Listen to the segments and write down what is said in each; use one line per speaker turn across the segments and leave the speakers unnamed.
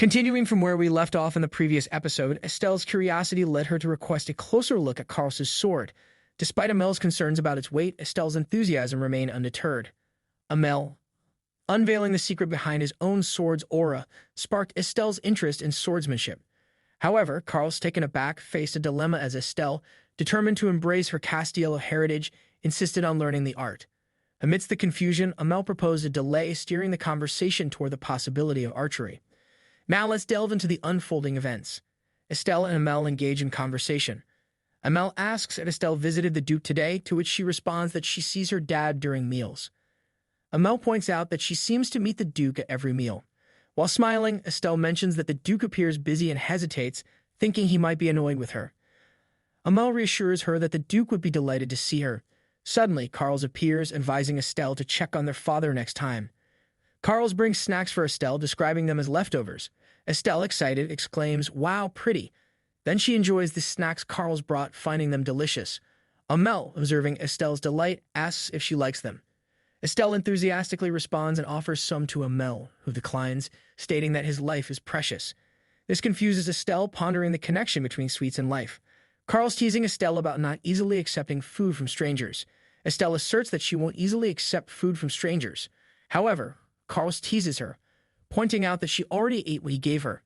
Continuing from where we left off in the previous episode, Estelle's curiosity led her to request a closer look at Carlos's sword. Despite Amel's concerns about its weight, Estelle's enthusiasm remained undeterred. Amel, unveiling the secret behind his own sword's aura, sparked Estelle's interest in swordsmanship. However, Carlos, taken aback, faced a dilemma as Estelle, determined to embrace her Castillo heritage, insisted on learning the art. Amidst the confusion, Amel proposed a delay, steering the conversation toward the possibility of archery. Now let's delve into the unfolding events. Estelle and Amel engage in conversation. Amel asks if Estelle visited the Duke today, to which she responds that she sees her dad during meals. Amel points out that she seems to meet the Duke at every meal. While smiling, Estelle mentions that the Duke appears busy and hesitates, thinking he might be annoyed with her. Amel reassures her that the Duke would be delighted to see her. Suddenly, Carlos appears, advising Estelle to check on their father next time. Carlos brings snacks for Estelle, describing them as leftovers. Estelle, excited, exclaims, "Wow, pretty." Then she enjoys the snacks Carlos brought, finding them delicious. Amel, observing Estelle's delight, asks if she likes them. Estelle enthusiastically responds and offers some to Amel, who declines, stating that his life is precious. This confuses Estelle, pondering the connection between sweets and life. Carlos teasing Estelle about not easily accepting food from strangers. Estelle asserts that she won't easily accept food from strangers. However, Carlos teases her, pointing out that she already ate what he gave her.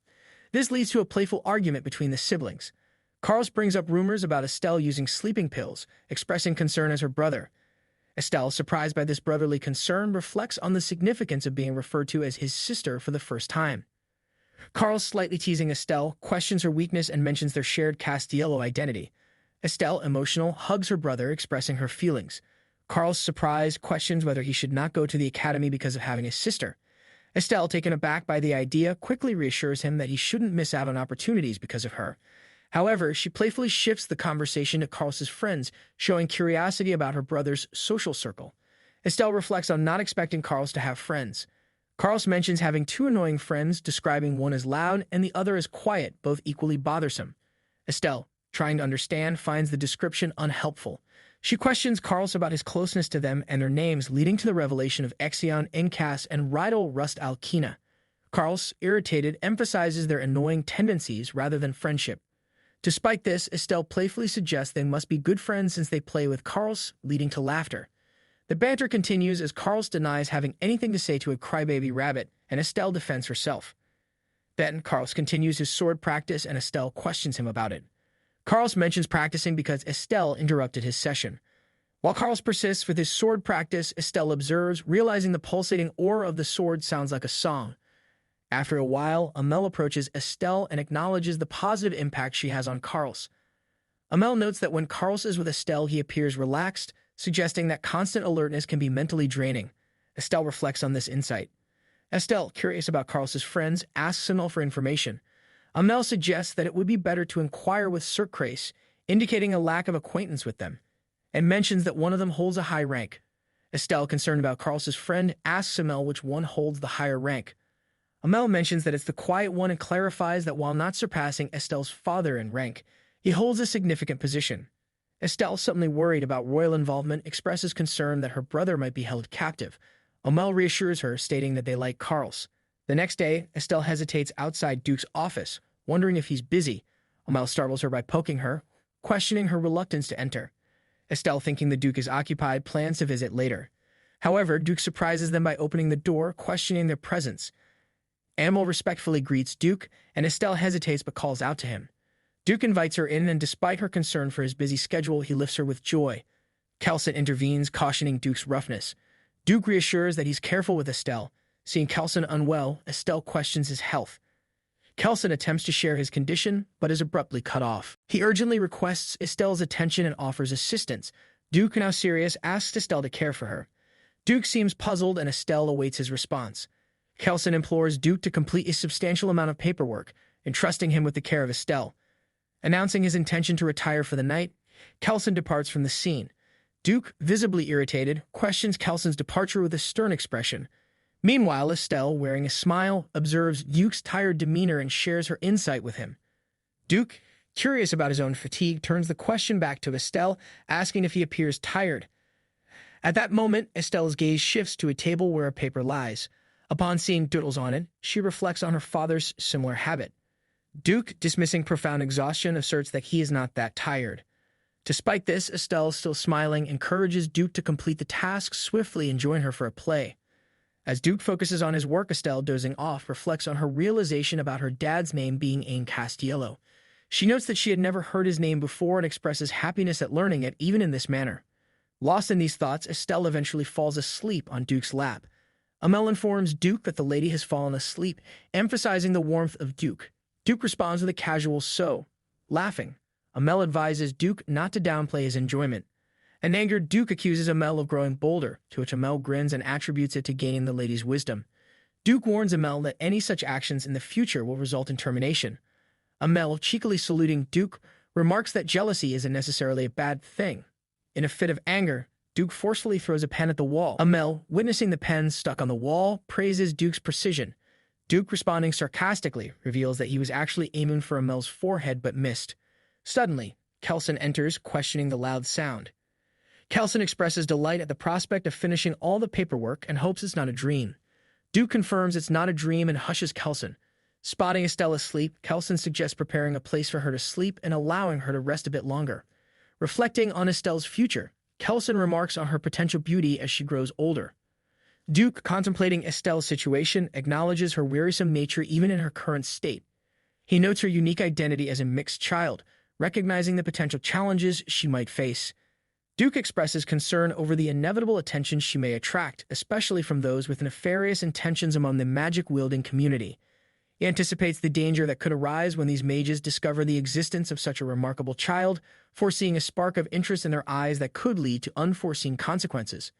This leads to a playful argument between the siblings. Carlos brings up rumors about Estelle using sleeping pills, expressing concern as her brother. Estelle, surprised by this brotherly concern, reflects on the significance of being referred to as his sister for the first time. Carlos, slightly teasing Estelle, questions her weakness and mentions their shared Castillo identity. Estelle, emotional, hugs her brother, expressing her feelings. Carlos, surprised, questions whether he should not go to the academy because of having a sister. Estelle, taken aback by the idea, quickly reassures him that he shouldn't miss out on opportunities because of her. However, she playfully shifts the conversation to Carlos's friends, showing curiosity about her brother's social circle. Estelle reflects on not expecting Carlos to have friends. Carlos mentions having two annoying friends, describing one as loud and the other as quiet, both equally bothersome. Estelle, trying to understand, finds the description unhelpful. She questions Carlos about his closeness to them and their names, leading to the revelation of Exion, Incas, and Rydal Rust Alkina. Carlos, irritated, emphasizes their annoying tendencies rather than friendship. Despite this, Estelle playfully suggests they must be good friends since they play with Carlos, leading to laughter. The banter continues as Carlos denies having anything to say to a crybaby rabbit, and Estelle defends herself. Then, Carlos continues his sword practice and Estelle questions him about it. Carlos mentions practicing because Estelle interrupted his session. While Carlos persists with his sword practice, Estelle observes, realizing the pulsating aura of the sword sounds like a song. After a while, Amel approaches Estelle and acknowledges the positive impact she has on Carlos. Amel notes that when Carlos is with Estelle, he appears relaxed, suggesting that constant alertness can be mentally draining. Estelle reflects on this insight. Estelle, curious about Carlos's friends, asks Amel for information. Amel suggests that it would be better to inquire with Circrace, indicating a lack of acquaintance with them, and mentions that one of them holds a high rank. Estelle, concerned about Carlos's friend, asks Amel which one holds the higher rank. Amel mentions that it's the quiet one and clarifies that while not surpassing Estelle's father in rank, he holds a significant position. Estelle, suddenly worried about royal involvement, expresses concern that her brother might be held captive. Amel reassures her, stating that they like Carlos. The next day, Estelle hesitates outside Duke's office, wondering if he's busy. Amel startles her by poking her, questioning her reluctance to enter. Estelle, thinking the Duke is occupied, plans to visit later. However, Duke surprises them by opening the door, questioning their presence. Amel respectfully greets Duke, and Estelle hesitates but calls out to him. Duke invites her in, and despite her concern for his busy schedule, he lifts her with joy. Kelson intervenes, cautioning Duke's roughness. Duke reassures that he's careful with Estelle. Seeing Kelson unwell, Estelle questions his health. Kelson attempts to share his condition, but is abruptly cut off. He urgently requests Estelle's attention and offers assistance. Duke, now serious, asks Estelle to care for her. Duke seems puzzled, and Estelle awaits his response. Kelson implores Duke to complete a substantial amount of paperwork, entrusting him with the care of Estelle. Announcing his intention to retire for the night, Kelson departs from the scene. Duke, visibly irritated, questions Kelson's departure with a stern expression. Meanwhile, Estelle, wearing a smile, observes Duke's tired demeanor and shares her insight with him. Duke, curious about his own fatigue, turns the question back to Estelle, asking if he appears tired. At that moment, Estelle's gaze shifts to a table where a paper lies. Upon seeing doodles on it, she reflects on her father's similar habit. Duke, dismissing profound exhaustion, asserts that he is not that tired. Despite this, Estelle, still smiling, encourages Duke to complete the task swiftly and join her for a play. As Duke focuses on his work, Estelle, dozing off, reflects on her realization about her dad's name being Ain Castiello. She notes that she had never heard his name before and expresses happiness at learning it, even in this manner. Lost in these thoughts, Estelle eventually falls asleep on Duke's lap. Amel informs Duke that the lady has fallen asleep, emphasizing the warmth of Duke. Duke responds with a casual "so," laughing. Amel advises Duke not to downplay his enjoyment. An angered Duke accuses Amel of growing bolder, to which Amel grins and attributes it to gaining the lady's wisdom. Duke warns Amel that any such actions in the future will result in termination. Amel, cheekily saluting Duke, remarks that jealousy isn't necessarily a bad thing. In a fit of anger, Duke forcefully throws a pen at the wall. Amel, witnessing the pen stuck on the wall, praises Duke's precision. Duke, responding sarcastically, reveals that he was actually aiming for Amel's forehead but missed. Suddenly, Kelson enters, questioning the loud sound. Kelson expresses delight at the prospect of finishing all the paperwork and hopes it's not a dream. Duke confirms it's not a dream and hushes Kelson. Spotting Estelle asleep, Kelson suggests preparing a place for her to sleep and allowing her to rest a bit longer. Reflecting on Estelle's future, Kelson remarks on her potential beauty as she grows older. Duke, contemplating Estelle's situation, acknowledges her wearisome nature even in her current state. He notes her unique identity as a mixed child, recognizing the potential challenges she might face. Duke expresses concern over the inevitable attention she may attract, especially from those with nefarious intentions among the magic-wielding community. He anticipates the danger that could arise when these mages discover the existence of such a remarkable child, foreseeing a spark of interest in their eyes that could lead to unforeseen consequences.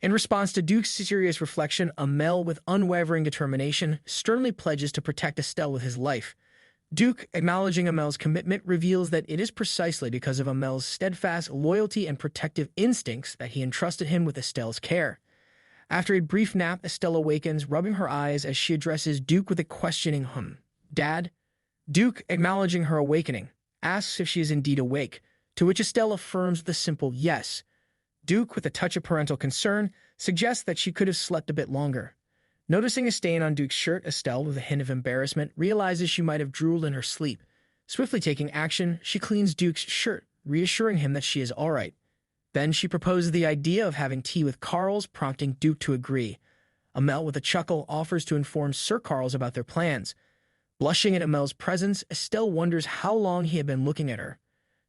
In response to Duke's serious reflection, Amel, with unwavering determination, sternly pledges to protect Estelle with his life. Duke, acknowledging Amel's commitment, reveals that it is precisely because of Amel's steadfast loyalty and protective instincts that he entrusted him with Estelle's care. After a brief nap, Estelle awakens, rubbing her eyes as she addresses Duke with a questioning "Dad?" Duke, acknowledging her awakening, asks if she is indeed awake, to which Estelle affirms with a simple yes. Duke, with a touch of parental concern, suggests that she could have slept a bit longer. Noticing a stain on Duke's shirt, Estelle, with a hint of embarrassment, realizes she might have drooled in her sleep. Swiftly taking action, she cleans Duke's shirt, reassuring him that she is all right. Then she proposes the idea of having tea with Carls, prompting Duke to agree. Amel, with a chuckle, offers to inform Sir Carls about their plans. Blushing at Amel's presence, Estelle wonders how long he had been looking at her.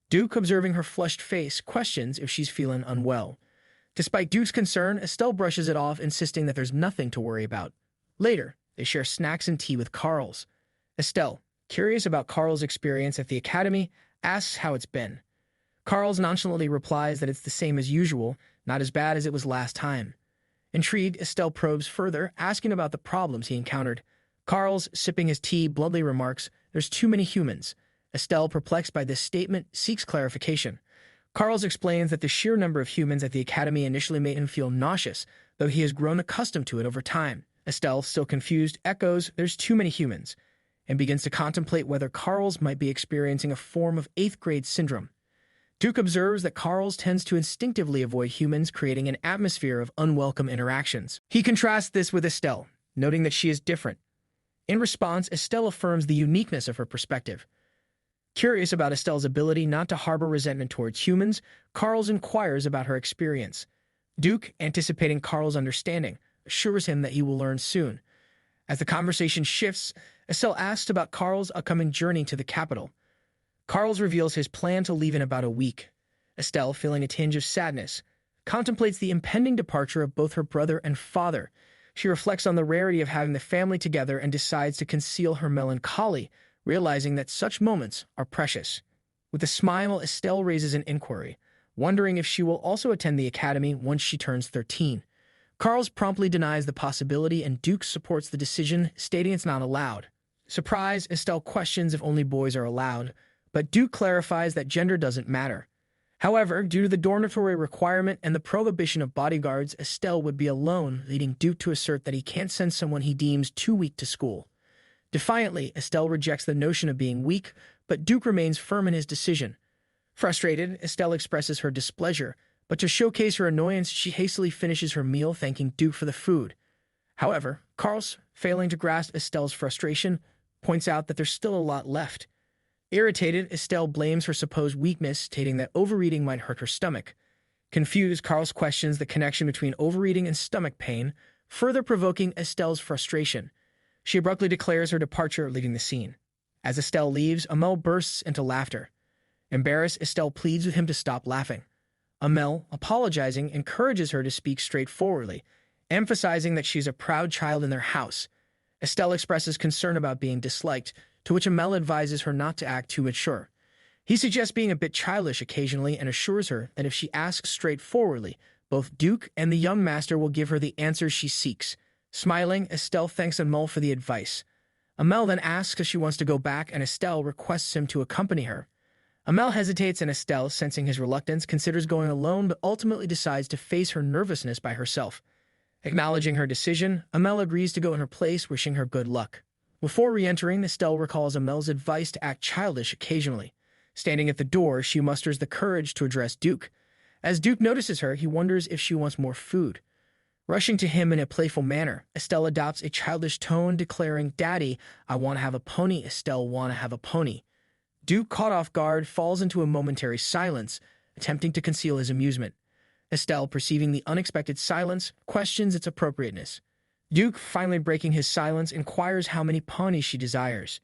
Duke, observing her flushed face, questions if she's feeling unwell. Despite Duke's concern, Estelle brushes it off, insisting that there's nothing to worry about. Later, they share snacks and tea with Carls. Estelle, curious about Carl's experience at the academy, asks how it's been. Carls nonchalantly replies that it's the same as usual, not as bad as it was last time. Intrigued, Estelle probes further, asking about the problems he encountered. Carls, sipping his tea, bluntly remarks, "There's too many humans." Estelle, perplexed by this statement, seeks clarification. Carls explains that the sheer number of humans at the academy initially made him feel nauseous, though he has grown accustomed to it over time. Estelle, still confused, echoes, "There's too many humans," and begins to contemplate whether Carls might be experiencing a form of 8th grade syndrome. Duke observes that Carls tends to instinctively avoid humans, creating an atmosphere of unwelcome interactions. He contrasts this with Estelle, noting that she is different. In response, Estelle affirms the uniqueness of her perspective. Curious about Estelle's ability not to harbor resentment towards humans, Carls inquires about her experience. Duke, anticipating Carl's understanding, assures him that he will learn soon. As the conversation shifts, Estelle asks about Carl's upcoming journey to the capital. Carls reveals his plan to leave in about a week. Estelle, feeling a tinge of sadness, contemplates the impending departure of both her brother and father. She reflects on the rarity of having the family together and decides to conceal her melancholy, realizing that such moments are precious. With a smile, Estelle raises an inquiry, wondering if she will also attend the academy once she turns 13. Carls promptly denies the possibility, and Duke supports the decision, stating it's not allowed. Surprised, Estelle questions if only boys are allowed, but Duke clarifies that gender doesn't matter. However, due to the dormitory requirement and the prohibition of bodyguards, Estelle would be alone, leading Duke to assert that he can't send someone he deems too weak to school. Defiantly, Estelle rejects the notion of being weak, but Duke remains firm in his decision. Frustrated, Estelle expresses her displeasure, but to showcase her annoyance, she hastily finishes her meal, thanking Duke for the food. However, Carls, failing to grasp Estelle's frustration, points out that there's still a lot left. Irritated, Estelle blames her supposed weakness, stating that overeating might hurt her stomach. Confused, Carls questions the connection between overeating and stomach pain, further provoking Estelle's frustration. She abruptly declares her departure, leaving the scene. As Estelle leaves, Amel bursts into laughter. Embarrassed, Estelle pleads with him to stop laughing. Amel, apologizing, encourages her to speak straightforwardly, emphasizing that she's a proud child in their house. Estelle expresses concern about being disliked, to which Amel advises her not to act too mature. He suggests being a bit childish occasionally and assures her that if she asks straightforwardly, both Duke and the young master will give her the answers she seeks. Smiling, Estelle thanks Amel for the advice. Amel then asks if she wants to go back, and Estelle requests him to accompany her. Amel hesitates, and Estelle, sensing his reluctance, considers going alone but ultimately decides to face her nervousness by herself. Acknowledging her decision, Amel agrees to go in her place, wishing her good luck. Before re-entering, Estelle recalls Amel's advice to act childish occasionally. Standing at the door, she musters the courage to address Duke. As Duke notices her, he wonders if she wants more food. Rushing to him in a playful manner, Estelle adopts a childish tone, declaring, "Daddy, I want to have a pony, Estelle want to have a pony." Duke, caught off guard, falls into a momentary silence, attempting to conceal his amusement. Estelle, perceiving the unexpected silence, questions its appropriateness. Duke, finally breaking his silence, inquires how many ponies she desires.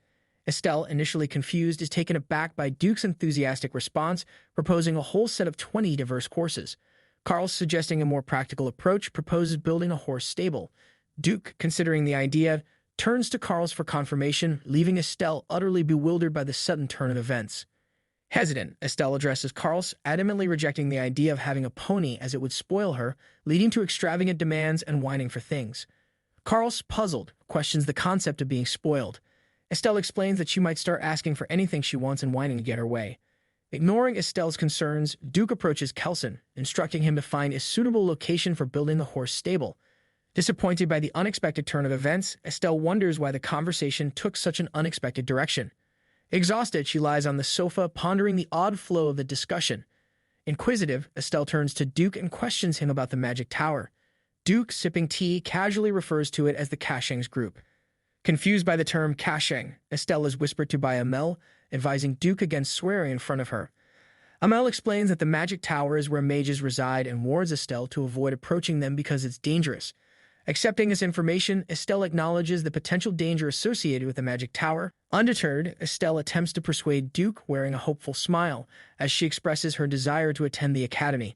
Estelle, initially confused, is taken aback by Duke's enthusiastic response, proposing a whole set of 20 diverse courses. Carl, suggesting a more practical approach, proposes building a horse stable. Duke, considering the idea, turns to Carls for confirmation, leaving Estelle utterly bewildered by the sudden turn of events. Hesitant, Estelle addresses Carls, adamantly rejecting the idea of having a pony as it would spoil her, leading to extravagant demands and whining for things. Carls, puzzled, questions the concept of being spoiled. Estelle explains that she might start asking for anything she wants and whining to get her way. Ignoring Estelle's concerns, Duke approaches Kelson, instructing him to find a suitable location for building the horse stable. Disappointed by the unexpected turn of events, Estelle wonders why the conversation took such an unexpected direction. Exhausted, she lies on the sofa, pondering the odd flow of the discussion. Inquisitive, Estelle turns to Duke and questions him about the magic tower. Duke, sipping tea, casually refers to it as the Kasheng's group. Confused by the term Kasheng, Estelle is whispered to by Amel, advising Duke against swearing in front of her. Amel explains that the magic tower is where mages reside and warns Estelle to avoid approaching them because it's dangerous. Accepting this information, Estelle acknowledges the potential danger associated with the magic tower. Undeterred, Estelle attempts to persuade Duke, wearing a hopeful smile, as she expresses her desire to attend the academy.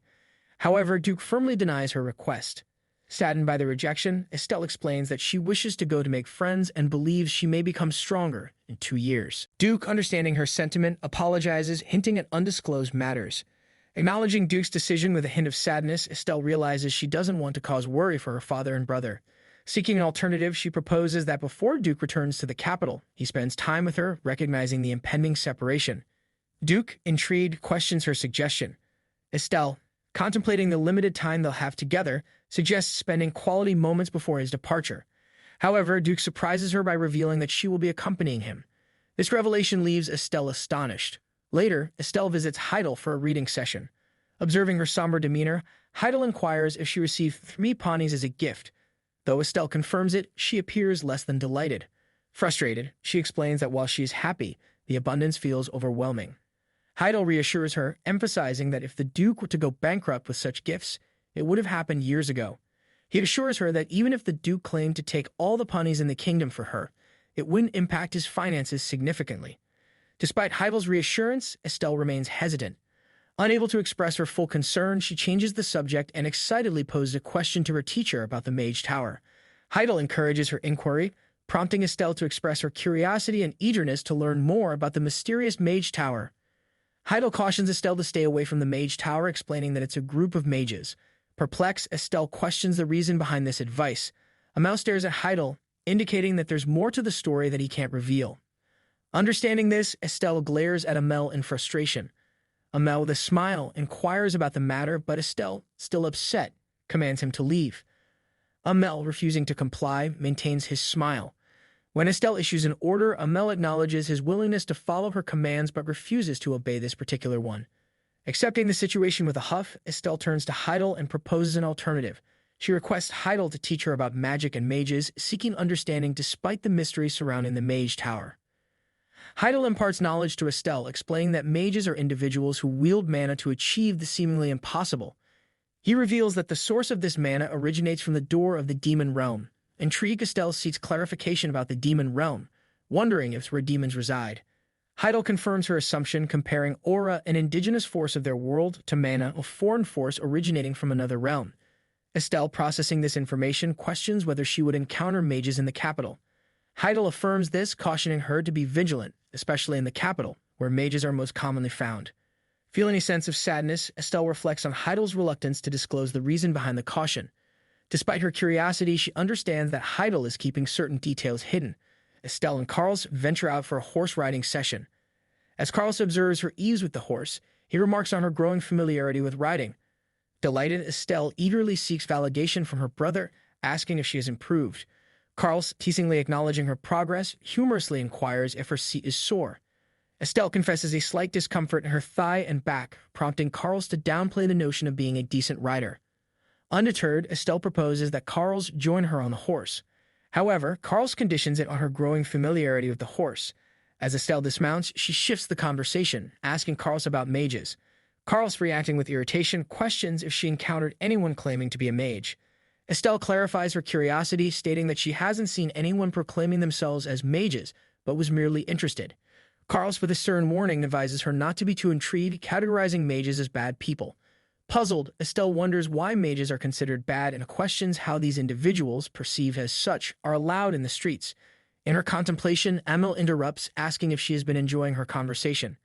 However, Duke firmly denies her request. Saddened by the rejection, Estelle explains that she wishes to go to make friends and believes she may become stronger in 2 years. Duke, understanding her sentiment, apologizes, hinting at undisclosed matters. Acknowledging Duke's decision with a hint of sadness, Estelle realizes she doesn't want to cause worry for her father and brother. Seeking an alternative, she proposes that before Duke returns to the capital, he spends time with her, recognizing the impending separation. Duke, intrigued, questions her suggestion. Estelle, contemplating the limited time they'll have together, suggests spending quality moments before his departure. However, Duke surprises her by revealing that she will be accompanying him. This revelation leaves Estelle astonished. Later, Estelle visits Heidel for a reading session. Observing her somber demeanor, Heidel inquires if she received 3 ponies as a gift. Though Estelle confirms it, she appears less than delighted. Frustrated, she explains that while she is happy, the abundance feels overwhelming. Heidel reassures her, emphasizing that if the Duke were to go bankrupt with such gifts, it would have happened years ago. He assures her that even if the Duke claimed to take all the ponies in the kingdom for her, it wouldn't impact his finances significantly. Despite Heidel's reassurance, Estelle remains hesitant. Unable to express her full concern, she changes the subject and excitedly poses a question to her teacher about the Mage Tower. Heidel encourages her inquiry, prompting Estelle to express her curiosity and eagerness to learn more about the mysterious Mage Tower. Heidel cautions Estelle to stay away from the Mage Tower, explaining that it's a group of mages. Perplexed, Estelle questions the reason behind this advice. Amel stares at Heidel, indicating that there's more to the story that he can't reveal. Understanding this, Estelle glares at Amel in frustration. Amel, with a smile, inquires about the matter, but Estelle, still upset, commands him to leave. Amel, refusing to comply, maintains his smile. When Estelle issues an order, Amel acknowledges his willingness to follow her commands but refuses to obey this particular one. Accepting the situation with a huff, Estelle turns to Heidel and proposes an alternative. She requests Heidel to teach her about magic and mages, seeking understanding despite the mystery surrounding the Mage Tower. Heidel imparts knowledge to Estelle, explaining that mages are individuals who wield mana to achieve the seemingly impossible. He reveals that the source of this mana originates from the door of the demon realm. Intrigued, Estelle seeks clarification about the demon realm, wondering if it's where demons reside. Heidel confirms her assumption, comparing aura, an indigenous force of their world, to mana, a foreign force originating from another realm. Estelle, processing this information, questions whether she would encounter mages in the capital. Heidel affirms this, cautioning her to be vigilant, especially in the capital, where mages are most commonly found. Feeling a sense of sadness, Estelle reflects on Heidel's reluctance to disclose the reason behind the caution. Despite her curiosity, she understands that Heidel is keeping certain details hidden. Estelle and Carlos venture out for a horse-riding session. As Carlos observes her ease with the horse, he remarks on her growing familiarity with riding. Delighted, Estelle eagerly seeks validation from her brother, asking if she has improved. Carlos, teasingly acknowledging her progress, humorously inquires if her seat is sore. Estelle confesses a slight discomfort in her thigh and back, prompting Carlos to downplay the notion of being a decent rider. Undeterred, Estelle proposes that Carlos join her on the horse. However, Carlos conditions it on her growing familiarity with the horse. As Estelle dismounts, she shifts the conversation, asking Carlos about mages. Carlos, reacting with irritation, questions if she encountered anyone claiming to be a mage. Estelle clarifies her curiosity, stating that she hasn't seen anyone proclaiming themselves as mages, but was merely interested. Carlos, with a stern warning, advises her not to be too intrigued, categorizing mages as bad people. Puzzled, Estelle wonders why mages are considered bad and questions how these individuals, perceived as such, are allowed in the streets. In her contemplation, Amel interrupts, asking if she has been enjoying her conversation.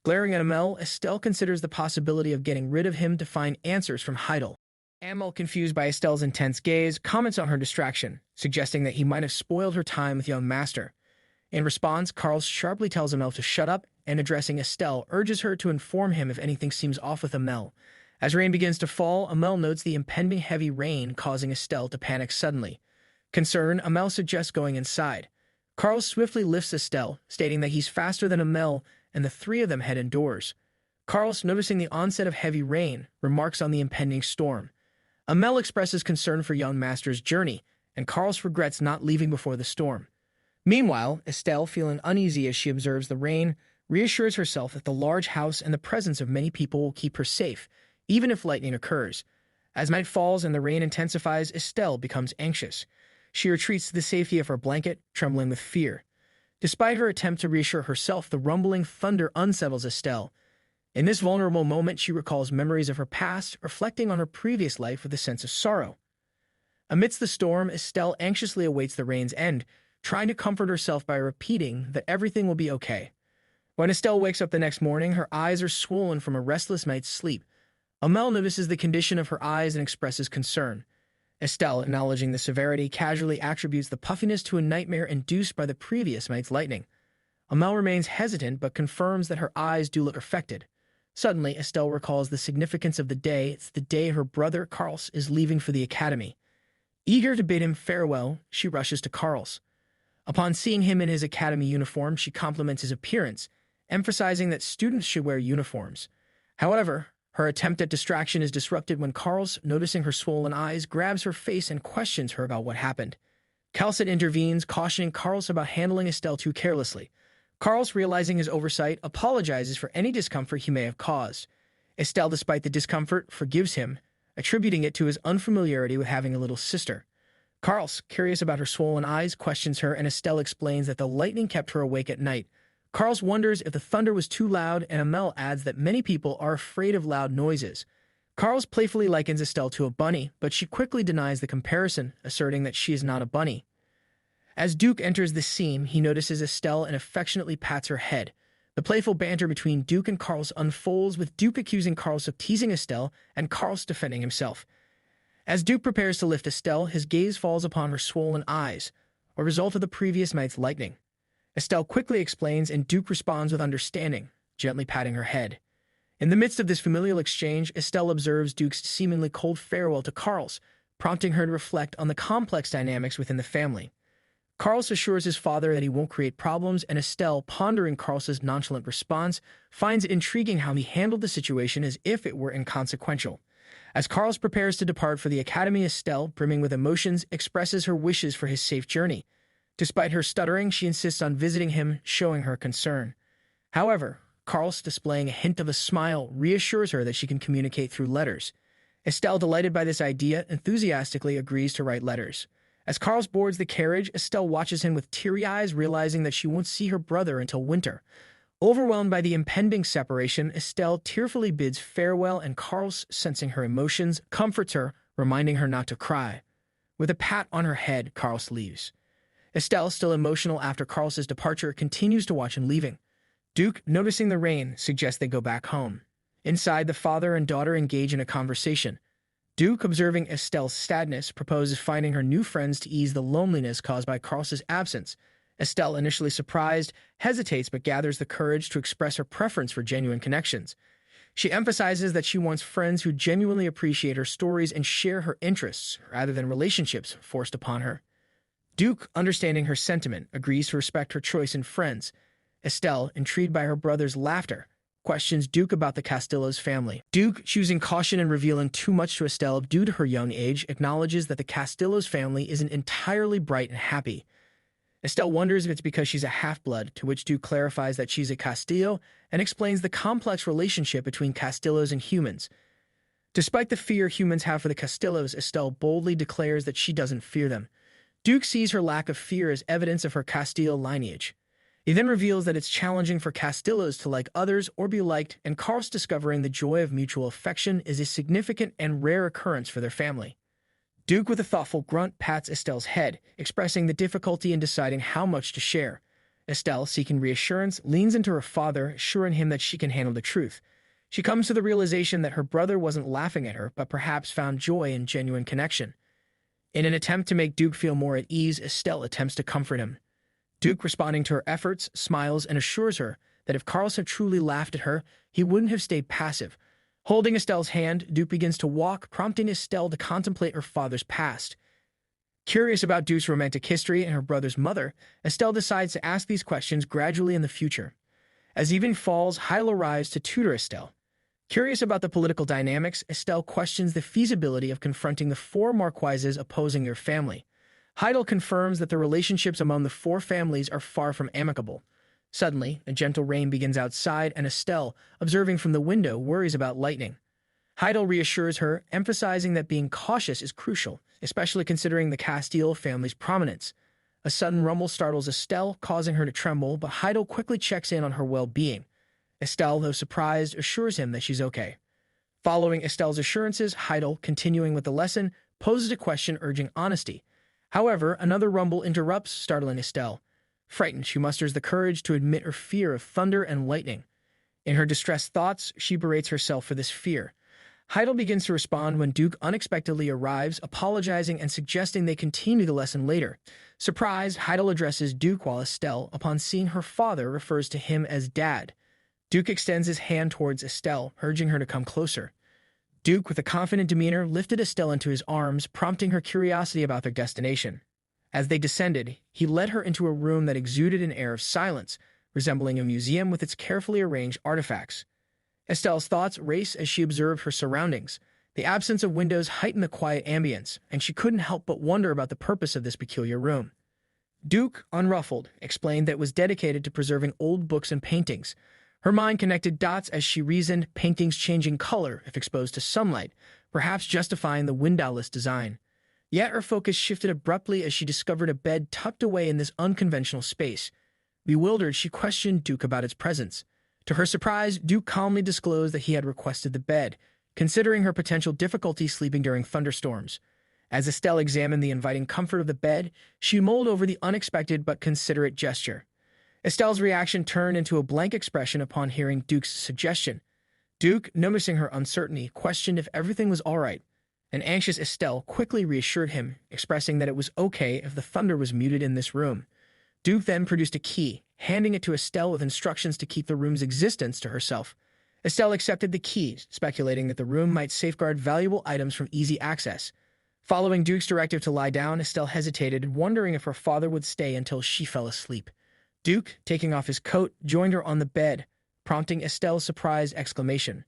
Glaring at Amel, Estelle considers the possibility of getting rid of him to find answers from Heidel. Amel, confused by Estelle's intense gaze, comments on her distraction, suggesting that he might have spoiled her time with young Master. In response, Carlos sharply tells Amel to shut up, and addressing Estelle, urges her to inform him if anything seems off with Amel. As rain begins to fall, Amel notes the impending heavy rain, causing Estelle to panic suddenly. Concerned, Amel suggests going inside. Carlos swiftly lifts Estelle, stating that he's faster than Amel, and the three of them head indoors. Carlos, noticing the onset of heavy rain, remarks on the impending storm. Amel expresses concern for young Master's journey, and Carlos regrets not leaving before the storm. Meanwhile, Estelle, feeling uneasy as she observes the rain, reassures herself that the large house and the presence of many people will keep her safe, even if lightning occurs. As night falls and the rain intensifies, Estelle becomes anxious. She retreats to the safety of her blanket, trembling with fear. Despite her attempt to reassure herself, the rumbling thunder unsettles Estelle. In this vulnerable moment, she recalls memories of her past, reflecting on her previous life with a sense of sorrow. Amidst the storm, Estelle anxiously awaits the rain's end, trying to comfort herself by repeating that everything will be okay. When Estelle wakes up the next morning, her eyes are swollen from a restless night's sleep. Amel notices the condition of her eyes and expresses concern. Estelle, acknowledging the severity, casually attributes the puffiness to a nightmare induced by the previous night's lightning. Amel remains hesitant but confirms that her eyes do look affected. Suddenly, Estelle recalls the significance of the day. It's the day her brother, Carlos, is leaving for the academy. Eager to bid him farewell, she rushes to Carlos. Upon seeing him in his academy uniform, she compliments his appearance, emphasizing that students should wear uniforms. However, her attempt at distraction is disrupted when Carlos, noticing her swollen eyes, grabs her face and questions her about what happened. Calcet intervenes, cautioning Carlos about handling Estelle too carelessly. Carlos, realizing his oversight, apologizes for any discomfort he may have caused. Estelle, despite the discomfort, forgives him, attributing it to his unfamiliarity with having a little sister. Carlos, curious about her swollen eyes, questions her, and Estelle explains that the lightning kept her awake at night. Carlos wonders if the thunder was too loud, and Amel adds that many people are afraid of loud noises. Carlos playfully likens Estelle to a bunny, but she quickly denies the comparison, asserting that she is not a bunny. As Duke enters the scene, he notices Estelle and affectionately pats her head. The playful banter between Duke and Carlos unfolds, with Duke accusing Carlos of teasing Estelle and Carlos defending himself. As Duke prepares to lift Estelle, his gaze falls upon her swollen eyes, a result of the previous night's lightning. Estelle quickly explains, and Duke responds with understanding, gently patting her head. In the midst of this familial exchange, Estelle observes Duke's seemingly cold farewell to Carlos, prompting her to reflect on the complex dynamics within the family. Carlos assures his father that he won't create problems, and Estelle, pondering Carlos's nonchalant response, finds it intriguing how he handled the situation as if it were inconsequential. As Carlos prepares to depart for the academy, Estelle, brimming with emotions, expresses her wishes for his safe journey. Despite her stuttering, she insists on visiting him, showing her concern. However, Carlos, displaying a hint of a smile, reassures her that she can communicate through letters. Estelle, delighted by this idea, enthusiastically agrees to write letters. As Carlos boards the carriage, Estelle watches him with teary eyes, realizing that she won't see her brother until winter. Overwhelmed by the impending separation, Estelle tearfully bids farewell, and Carlos, sensing her emotions, comforts her, reminding her not to cry. With a pat on her head, Carlos leaves. Estelle, still emotional after Carlos's departure, continues to watch him leaving. Duke, noticing the rain, suggests they go back home. Inside, the father and daughter engage in a conversation. Duke, observing Estelle's sadness, proposes finding her new friends to ease the loneliness caused by Carlos's absence. Estelle, initially surprised, hesitates but gathers the courage to express her preference for genuine connections. She emphasizes that she wants friends who genuinely appreciate her stories and share her interests, rather than relationships forced upon her. Duke, understanding her sentiment, agrees to respect her choice in friends. Estelle, intrigued by her brother's laughter, questions Duke about the Castillo's family. Duke, choosing caution and revealing too much to Estelle due to her young age, acknowledges that the Castillo's family isn't entirely bright and happy. Estelle wonders if it's because she's a half-blood, to which Duke clarifies that she's a Castillo and explains the complex relationship between Castillos and humans. Despite the fear humans have for the Castillos, Estelle boldly declares that she doesn't fear them. Duke sees her lack of fear as evidence of her Castillo lineage. He then reveals that it's challenging for Castillos to like others or be liked, and Carlos, discovering the joy of mutual affection is a significant and rare occurrence for their family. Duke, with a thoughtful grunt, pats Estelle's head, expressing the difficulty in deciding how much to share. Estelle, seeking reassurance, leans into her father, assuring him that she can handle the truth. She comes to the realization that her brother wasn't laughing at her, but perhaps found joy in genuine connection. In an attempt to make Duke feel more at ease, Estelle attempts to comfort him. Duke, responding to her efforts, smiles and assures her that if Carlos had truly laughed at her, he wouldn't have stayed passive. Holding Estelle's hand, Duke begins to walk, prompting Estelle to contemplate her father's past. Curious about Duke's romantic history and her brother's mother, Estelle decides to ask these questions gradually in the future. As evening falls, Heidel arrives to tutor Estelle. Curious about the political dynamics, Estelle questions the feasibility of confronting the four Marquises opposing their family. Heidel confirms that the relationships among the four families are far from amicable. Suddenly, a gentle rain begins outside, and Estelle, observing from the window, worries about lightning. Heidel reassures her, emphasizing that being cautious is crucial, especially considering the Castile family's prominence. A sudden rumble startles Estelle, causing her to tremble, but Heidel quickly checks in on her well-being. Estelle, though surprised, assures him that she's okay. Following Estelle's assurances, Heidel, continuing with the lesson, poses a question urging honesty. However, another rumble interrupts, startling Estelle. Frightened, she musters the courage to admit her fear of thunder and lightning. In her distressed thoughts, she berates herself for this fear. Heidel begins to respond when Duke unexpectedly arrives, apologizing and suggesting they continue the lesson later. Surprised, Heidel addresses Duke while Estelle, upon seeing her father, refers to him as Dad. Duke extends his hand towards Estelle, urging her to come closer. Duke, with a confident demeanor, lifted Estelle into his arms, prompting her curiosity about their destination. As they descended, he led her into a room that exuded an air of silence, resembling a museum with its carefully arranged artifacts. Estelle's thoughts race as she observed her surroundings. The absence of windows heightened the quiet ambience, and she couldn't help but wonder about the purpose of this peculiar room. Duke, unruffled, explained that it was dedicated to preserving old books and paintings. Her mind connected dots as she reasoned, paintings changing color if exposed to sunlight, perhaps justifying the windowless design. Yet her focus shifted abruptly as she discovered a bed tucked away in this unconventional space. Bewildered, she questioned Duke about its presence. To her surprise, Duke calmly disclosed that he had requested the bed, considering her potential difficulty sleeping during thunderstorms. As Estelle examined the inviting comfort of the bed, she mulled over the unexpected but considerate gesture. Estelle's reaction turned into a blank expression upon hearing Duke's suggestion. Duke, noticing her uncertainty, questioned if everything was all right. An anxious Estelle quickly reassured him, expressing that it was okay if the thunder was muted in this room. Duke then produced a key, handing it to Estelle with instructions to keep the room's existence to herself. Estelle accepted the key, speculating that the room might safeguard valuable items from easy access. Following Duke's directive to lie down, Estelle hesitated, wondering if her father would stay until she fell asleep. Duke, taking off his coat, joined her on the bed, prompting Estelle's surprised exclamation.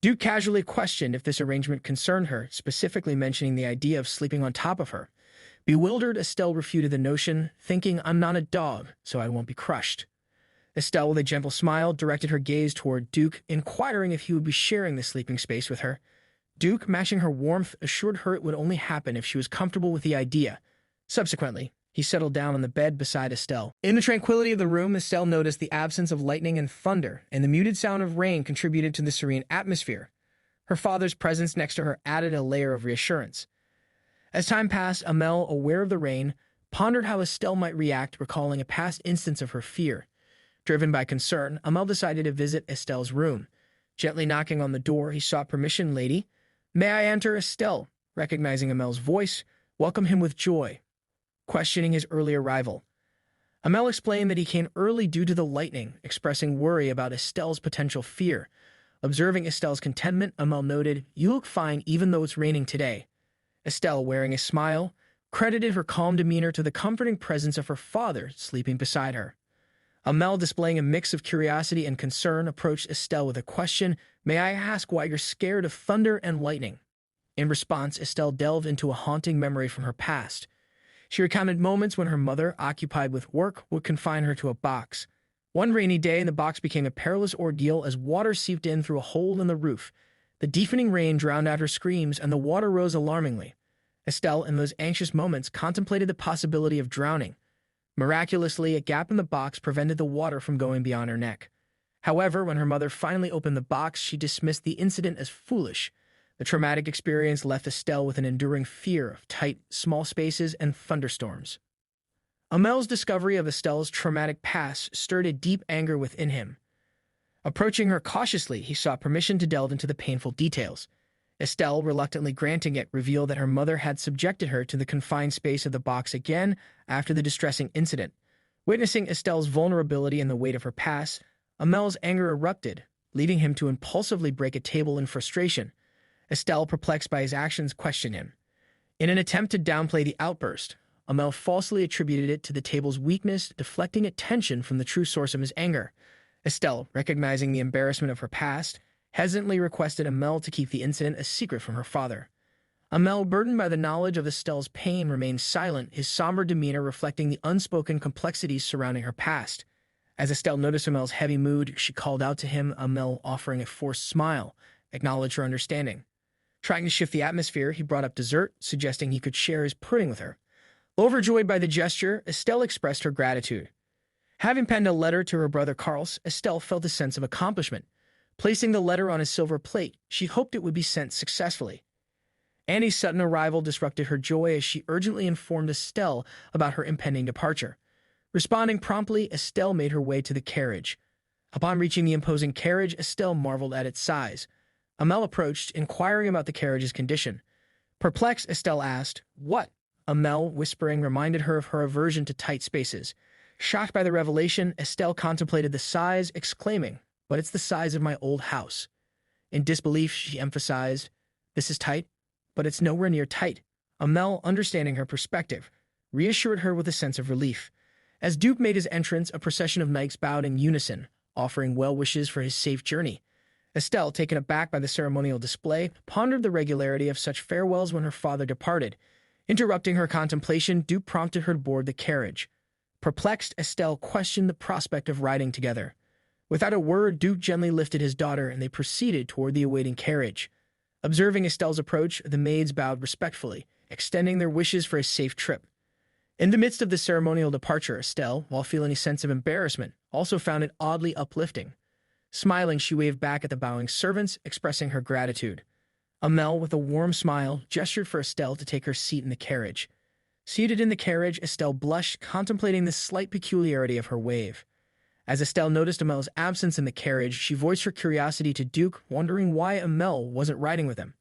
Duke casually questioned if this arrangement concerned her, specifically mentioning the idea of sleeping on top of her. Bewildered, Estelle refuted the notion, thinking, "I'm not a dog, so I won't be crushed." Estelle, with a gentle smile, directed her gaze toward Duke, inquiring if he would be sharing the sleeping space with her. Duke, matching her warmth, assured her it would only happen if she was comfortable with the idea. Subsequently, he settled down on the bed beside Estelle. In the tranquility of the room, Estelle noticed the absence of lightning and thunder, and the muted sound of rain contributed to the serene atmosphere. Her father's presence next to her added a layer of reassurance. As time passed, Amel, aware of the rain, pondered how Estelle might react, recalling a past instance of her fear. Driven by concern, Amel decided to visit Estelle's room. Gently knocking on the door, he sought permission. "Lady, may I enter?" Estelle, recognizing Amel's voice, welcomed him with joy, questioning his early arrival. Amel explained that he came early due to the lightning, expressing worry about Estelle's potential fear. Observing Estelle's contentment, Amel noted, "You look fine even though it's raining today." Estelle, wearing a smile, credited her calm demeanor to the comforting presence of her father sleeping beside her. Amel, displaying a mix of curiosity and concern, approached Estelle with a question, "May I ask why you're scared of thunder and lightning?" In response, Estelle delved into a haunting memory from her past. She recounted moments when her mother, occupied with work, would confine her to a box. One rainy day, the box became a perilous ordeal as water seeped in through a hole in the roof. The deepening rain drowned out her screams, and the water rose alarmingly. Estelle, in those anxious moments, contemplated the possibility of drowning. Miraculously, a gap in the box prevented the water from going beyond her neck. However, when her mother finally opened the box, she dismissed the incident as foolish. The traumatic experience left Estelle with an enduring fear of tight, small spaces and thunderstorms. Amel's discovery of Estelle's traumatic past stirred a deep anger within him. Approaching her cautiously, he sought permission to delve into the painful details. Estelle, reluctantly granting it, revealed that her mother had subjected her to the confined space of the box again after the distressing incident. Witnessing Estelle's vulnerability and the weight of her past, Amel's anger erupted, leading him to impulsively break a table in frustration. Estelle, perplexed by his actions, questioned him. In an attempt to downplay the outburst, Amel falsely attributed it to the table's weakness, deflecting attention from the true source of his anger. Estelle, recognizing the embarrassment of her past, hesitantly requested Amel to keep the incident a secret from her father. Amel, burdened by the knowledge of Estelle's pain, remained silent, his somber demeanor reflecting the unspoken complexities surrounding her past. As Estelle noticed Amel's heavy mood, she called out to him, Amel, offering a forced smile, acknowledged her understanding. Trying to shift the atmosphere, he brought up dessert, suggesting he could share his pudding with her. Overjoyed by the gesture, Estelle expressed her gratitude. Having penned a letter to her brother Carlos, Estelle felt a sense of accomplishment. Placing the letter on a silver plate, she hoped it would be sent successfully. Annie's sudden arrival disrupted her joy as she urgently informed Estelle about her impending departure. Responding promptly, Estelle made her way to the carriage. Upon reaching the imposing carriage, Estelle marveled at its size. Amel approached, inquiring about the carriage's condition. Perplexed, Estelle asked, "What?" Amel, whispering, reminded her of her aversion to tight spaces. Shocked by the revelation, Estelle contemplated the size, exclaiming, "But it's the size of my old house." In disbelief, she emphasized, "This is tight, but it's nowhere near tight." Amel, understanding her perspective, reassured her with a sense of relief. As Duke made his entrance, a procession of knights bowed in unison, offering well wishes for his safe journey. Estelle, taken aback by the ceremonial display, pondered the regularity of such farewells when her father departed. Interrupting her contemplation, Duke prompted her to board the carriage. Perplexed, Estelle questioned the prospect of riding together. Without a word, Duke gently lifted his daughter, and they proceeded toward the awaiting carriage. Observing Estelle's approach, the maids bowed respectfully, extending their wishes for a safe trip. In the midst of the ceremonial departure, Estelle, while feeling a sense of embarrassment, also found it oddly uplifting. Smiling, she waved back at the bowing servants, expressing her gratitude. Amel, with a warm smile, gestured for Estelle to take her seat in the carriage. Seated in the carriage, Estelle blushed, contemplating this slight peculiarity of her wave. As Estelle noticed Amel's absence in the carriage, she voiced her curiosity to Duke, wondering why Amel wasn't riding with him.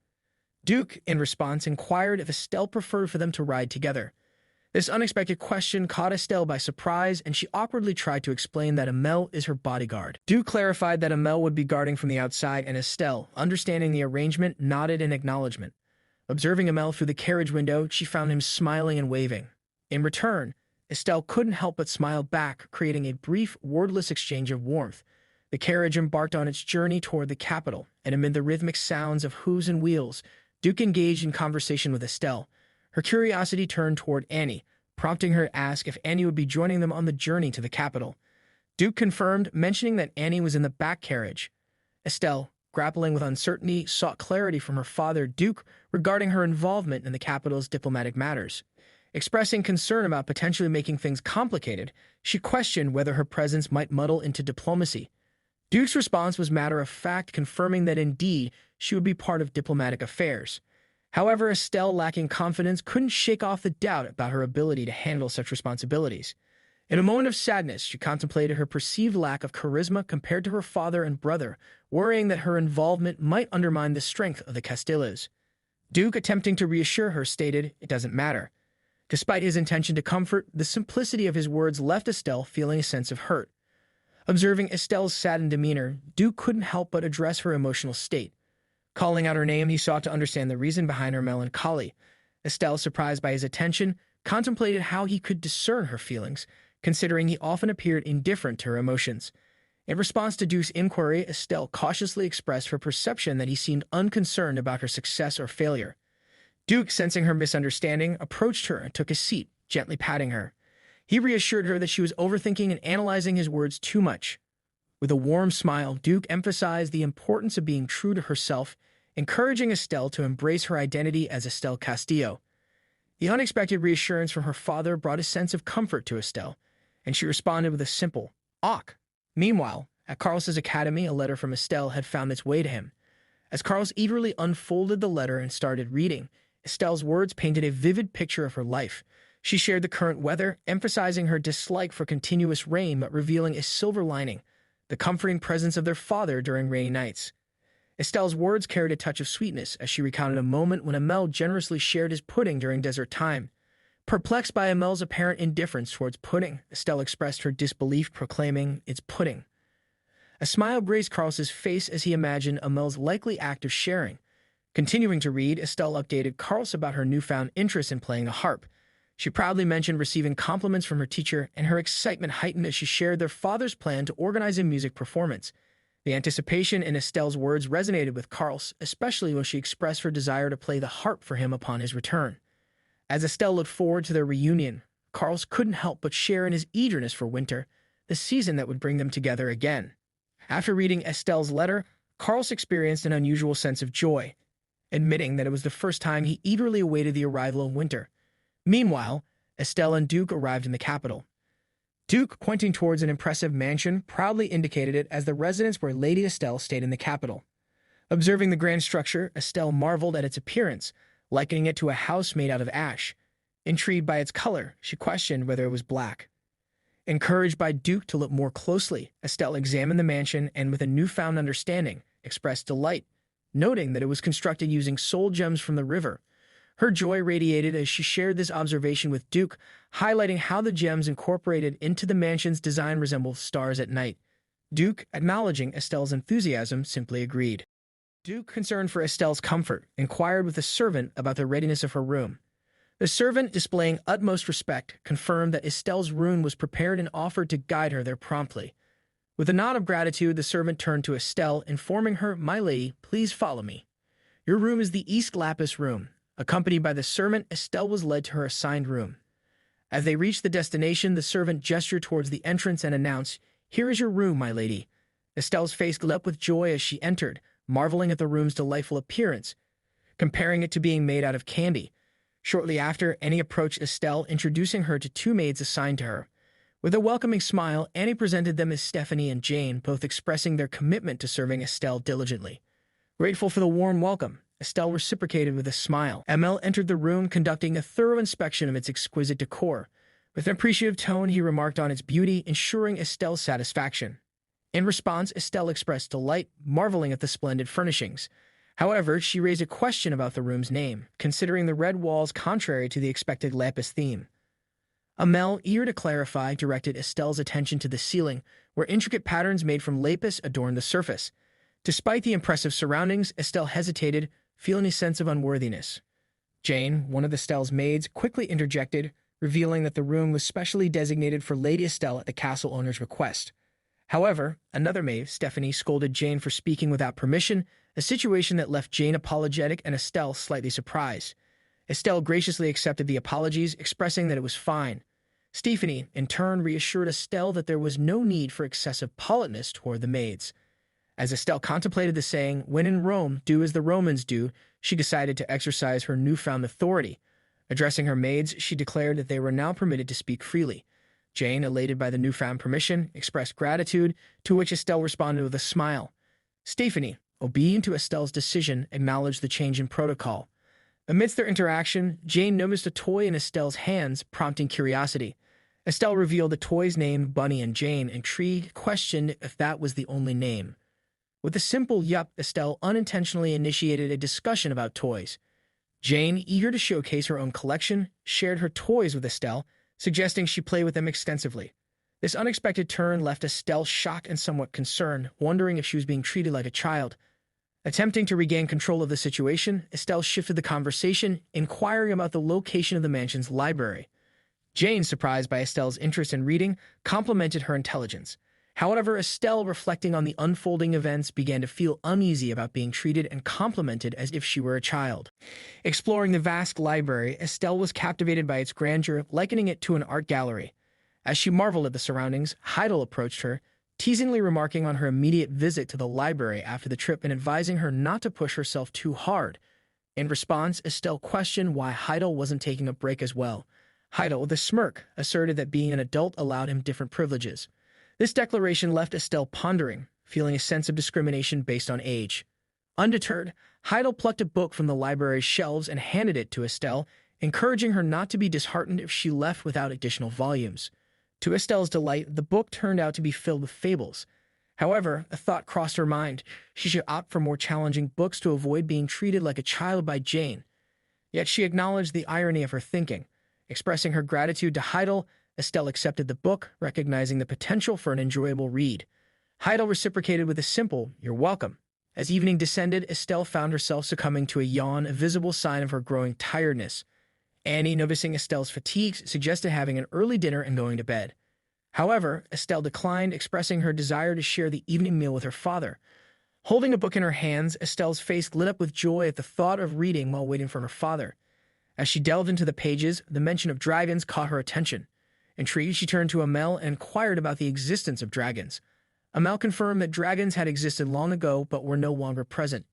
Duke, in response, inquired if Estelle preferred for them to ride together. This unexpected question caught Estelle by surprise, and she awkwardly tried to explain that Amel is her bodyguard. Duke clarified that Amel would be guarding from the outside, and Estelle, understanding the arrangement, nodded in acknowledgement. Observing Amel through the carriage window, she found him smiling and waving. In return, Estelle couldn't help but smile back, creating a brief, wordless exchange of warmth. The carriage embarked on its journey toward the capital, and amid the rhythmic sounds of hooves and wheels, Duke engaged in conversation with Estelle. Her curiosity turned toward Annie, prompting her to ask if Annie would be joining them on the journey to the capital. Duke confirmed, mentioning that Annie was in the back carriage. Estelle, grappling with uncertainty, sought clarity from her father, Duke, regarding her involvement in the capital's diplomatic matters. Expressing concern about potentially making things complicated, she questioned whether her presence might muddle into diplomacy. Duke's response was matter-of-fact, confirming that indeed she would be part of diplomatic affairs. However, Estelle, lacking confidence, couldn't shake off the doubt about her ability to handle such responsibilities. In a moment of sadness, she contemplated her perceived lack of charisma compared to her father and brother, worrying that her involvement might undermine the strength of the Castillos. Duke, attempting to reassure her, stated, "It doesn't matter." Despite his intention to comfort, the simplicity of his words left Estelle feeling a sense of hurt. Observing Estelle's saddened demeanor, Duke couldn't help but address her emotional state. Calling out her name, he sought to understand the reason behind her melancholy. Estelle, surprised by his attention, contemplated how he could discern her feelings, considering he often appeared indifferent to her emotions. In response to Duke's inquiry, Estelle cautiously expressed her perception that he seemed unconcerned about her success or failure. Duke, sensing her misunderstanding, approached her and took a seat, gently patting her. He reassured her that she was overthinking and analyzing his words too much. With a warm smile, Duke emphasized the importance of being true to herself, encouraging Estelle to embrace her identity as Estelle Castillo. The unexpected reassurance from her father brought a sense of comfort to Estelle, and she responded with a simple, "Awk." Meanwhile, at Carlos's academy, a letter from Estelle had found its way to him. As Carlos eagerly unfolded the letter and started reading, Estelle's words painted a vivid picture of her life. She shared the current weather, emphasizing her dislike for continuous rain but revealing a silver lining, the comforting presence of their father during rainy nights. Estelle's words carried a touch of sweetness as she recounted a moment when Amel generously shared his pudding during desert time. Perplexed by Amel's apparent indifference towards pudding, Estelle expressed her disbelief, proclaiming, "It's pudding." A smile graced Carlos's face as he imagined Amel's likely act of sharing. Continuing to read, Estelle updated Carlos about her newfound interest in playing the harp. She proudly mentioned receiving compliments from her teacher, and her excitement heightened as she shared their father's plan to organize a music performance. The anticipation in Estelle's words resonated with Carlos, especially when she expressed her desire to play the harp for him upon his return. As Estelle looked forward to their reunion, Carlos couldn't help but share in his eagerness for winter, the season that would bring them together again. After reading Estelle's letter, Carlos experienced an unusual sense of joy, admitting that it was the first time he eagerly awaited the arrival of winter. Meanwhile, Estelle and Duke arrived in the capital. Duke, pointing towards an impressive mansion, proudly indicated it as the residence where Lady Estelle stayed in the capital. Observing the grand structure, Estelle marveled at its appearance, likening it to a house made out of ash. Intrigued by its color, she questioned whether it was black. Encouraged by Duke to look more closely, Estelle examined the mansion and, with a newfound understanding, expressed delight, noting that it was constructed using soul gems from the river. Her joy radiated as she shared this observation with Duke, highlighting how the gems incorporated into the mansion's design resemble stars at night. Duke, acknowledging Estelle's enthusiasm, simply agreed. Duke, concerned for Estelle's comfort, inquired with the servant about the readiness of her room. The servant, displaying utmost respect, confirmed that Estelle's room was prepared and offered to guide her there promptly. With a nod of gratitude, the servant turned to Estelle, informing her, "My lady, please follow me. Your room is the East Lapis room." Accompanied by the servant, Estelle was led to her assigned room. As they reached the destination, the servant gestured towards the entrance and announced, "Here is your room, my lady." Estelle's face lit up with joy as she entered, marveling at the room's delightful appearance, comparing it to being made out of candy. Shortly after, Annie approached Estelle, introducing her to two maids assigned to her. With a welcoming smile, Annie presented them as Stephanie and Jane, both expressing their commitment to serving Estelle diligently. Grateful for the warm welcome, Estelle reciprocated with a smile. Amel entered the room, conducting a thorough inspection of its exquisite decor. With an appreciative tone, he remarked on its beauty, ensuring Estelle's satisfaction. In response, Estelle expressed delight, marveling at the splendid furnishings. However, she raised a question about the room's name, considering the red walls contrary to the expected lapis theme. Amel, eager to clarify, directed Estelle's attention to the ceiling, where intricate patterns made from lapis adorned the surface. Despite the impressive surroundings, Estelle hesitated, feeling a sense of unworthiness. Jane, one of Estelle's maids, quickly interjected, revealing that the room was specially designated for Lady Estelle at the castle owner's request. However, another maid, Stephanie, scolded Jane for speaking without permission, a situation that left Jane apologetic and Estelle slightly surprised. Estelle graciously accepted the apologies, expressing that it was fine. Stephanie, in turn, reassured Estelle that there was no need for excessive politeness toward the maids. As Estelle contemplated the saying, "When in Rome, do as the Romans do," she decided to exercise her newfound authority. Addressing her maids, she declared that they were now permitted to speak freely. Jane, elated by the newfound permission, expressed gratitude, to which Estelle responded with a smile. Stephanie, obedient to Estelle's decision, acknowledged the change in protocol. Amidst their interaction, Jane noticed a toy in Estelle's hands, prompting curiosity. Estelle revealed the toy's name, Bunny, and Jane, intrigued, questioned if that was the only name. With a simple yup, Estelle unintentionally initiated a discussion about toys. Jane, eager to showcase her own collection, shared her toys with Estelle, suggesting she play with them extensively. This unexpected turn left Estelle shocked and somewhat concerned, wondering if she was being treated like a child. Attempting to regain control of the situation, Estelle shifted the conversation, inquiring about the location of the mansion's library. Jane, surprised by Estelle's interest in reading, complimented her intelligence. However, Estelle, reflecting on the unfolding events, began to feel uneasy about being treated and complimented as if she were a child. Exploring the vast library, Estelle was captivated by its grandeur, likening it to an art gallery. As she marveled at the surroundings, Heidel approached her, teasingly remarking on her immediate visit to the library after the trip and advising her not to push herself too hard. In response, Estelle questioned why Heidel wasn't taking a break as well. Heidel, with a smirk, asserted that being an adult allowed him different privileges. This declaration left Estelle pondering, feeling a sense of discrimination based on age. Undeterred, Heidel plucked a book from the library's shelves and handed it to Estelle, encouraging her not to be disheartened if she left without additional volumes. To Estelle's delight, the book turned out to be filled with fables. However, a thought crossed her mind. She should opt for more challenging books to avoid being treated like a child by Jane. Yet she acknowledged the irony of her thinking. Expressing her gratitude to Heidel, Estelle accepted the book, recognizing the potential for an enjoyable read. Heidel reciprocated with a simple, "You're welcome." As evening descended, Estelle found herself succumbing to a yawn, a visible sign of her growing tiredness. Annie, noticing Estelle's fatigues, suggested having an early dinner and going to bed. However, Estelle declined, expressing her desire to share the evening meal with her father. Holding a book in her hands, Estelle's face lit up with joy at the thought of reading while waiting for her father. As she delved into the pages, the mention of dragons caught her attention. Intrigued, she turned to Amel and inquired about the existence of dragons. Amel confirmed that dragons had existed long ago but were no longer present.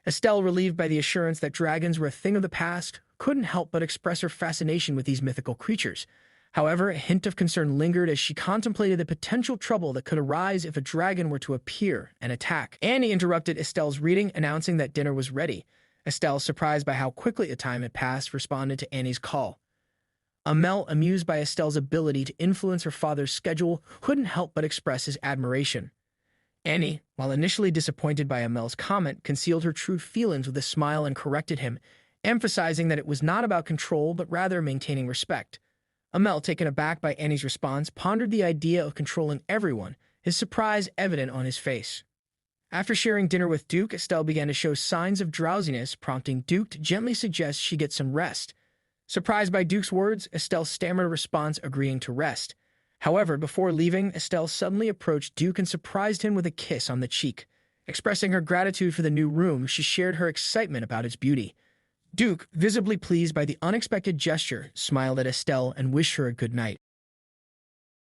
Estelle, relieved by the assurance that dragons were a thing of the past, couldn't help but express her fascination with these mythical creatures. However, a hint of concern lingered as she contemplated the potential trouble that could arise if a dragon were to appear and attack. Annie interrupted Estelle's reading, announcing that dinner was ready. Estelle, surprised by how quickly the time had passed, responded to Annie's call. Amel, amused by Estelle's ability to influence her father's schedule, couldn't help but express his admiration. Annie, while initially disappointed by Amel's comment, concealed her true feelings with a smile and corrected him, emphasizing that it was not about control but rather maintaining respect. Amel, taken aback by Annie's response, pondered the idea of controlling everyone, his surprise evident on his face. After sharing dinner with Duke, Estelle began to show signs of drowsiness, prompting Duke to gently suggest she get some rest. Surprised by Duke's words, Estelle stammered a response, agreeing to rest. However, before leaving, Estelle suddenly approached Duke and surprised him with a kiss on the cheek. Expressing her gratitude for the new room, she shared her excitement about its beauty. Duke, visibly pleased by the unexpected gesture, smiled at Estelle and wished her a good night.